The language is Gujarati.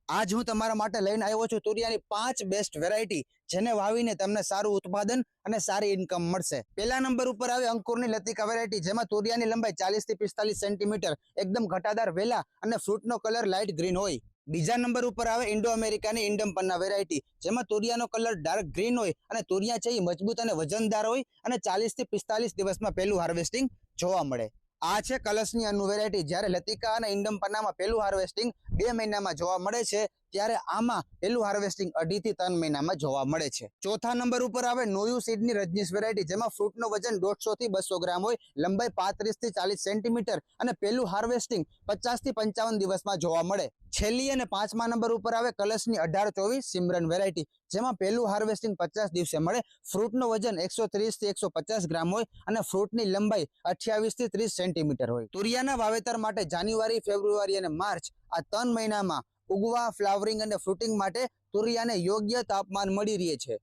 આજ હું તમારા માટે લઈને આવ્યો છું તુરિયાની 5 બેસ્ટ વેરાયટી જેને વાવીને તમને સારું ઉત્પાદન અને સારી ઇન્કમ મળશે। પહેલા નંબર ઉપર આવે અંકુરની લતિકા વેરાયટી, જેમાં તુરિયાની લંબાઈ 40 થી 45 સેન્ટીમીટર, એકદમ ઘટાદાર વેલા અને ફ્રૂટનો કલર લાઇટ ગ્રીન હોય। બીજા નંબર ઉપર આવે ઇન્ડો અમેરિકાની ઇન્ડમપન્ના વેરાયટી, જેમાં તુરિયાનો કલર ડાર્ક ગ્રીન હોય અને તુરિયા છે એ મજબૂત અને વજનદાર હોય અને 40 થી 45 દિવસમાં પહેલું હાર્વેસ્ટિંગ જોવા મળે। આ છે કલશની અનુ વેરાયટી, જ્યારે લતિકા અને ઇન્ડમપન્નામાં પહેલું હાર્વેસ્ટિંગ 2 મહિનામાં જોવા મળે છે, ત્યારે આમાં પહેલું હાર્વેસ્ટિંગ 2.5 થી 3 મહિનામાં જોવા મળે છે। ચોથા નંબર ઉપર આવે નોયુ સીડની રજનીશ વેરાયટી, જેમાં ફ્રૂટનો વજન 150 થી 200 ગ્રામ હોય, લંબાઈ 35 થી 40 સેન્ટીમીટર અને પહેલું હાર્વેસ્ટિંગ 50 થી 55 દિવસમાં જોવા મળે। છેલ્લી અને પાંચમા નંબર ઉપર આવે કલશની 1824 સિમરન વેરાયટી, જેમાં પહેલું હાર્વેસ્ટિંગ 50 દિવસે મળે, ફ્રૂટનો વજન 130 થી 150 ગ્રામ હોય અને ફ્રૂટની લંબાઈ 28 થી 30 સેન્ટીમીટર હોય। તુરિયાના વાવેતર માટે જાન્યુઆરી, ફેબ્રુઆરી અને માર્ચ આ 3 મહિનામાં ઉગવા, ફ્લાવરિંગ અને ફ્રૂટિંગ માટે તુરિયાને યોગ્ય તાપમાન મળી રહે છે।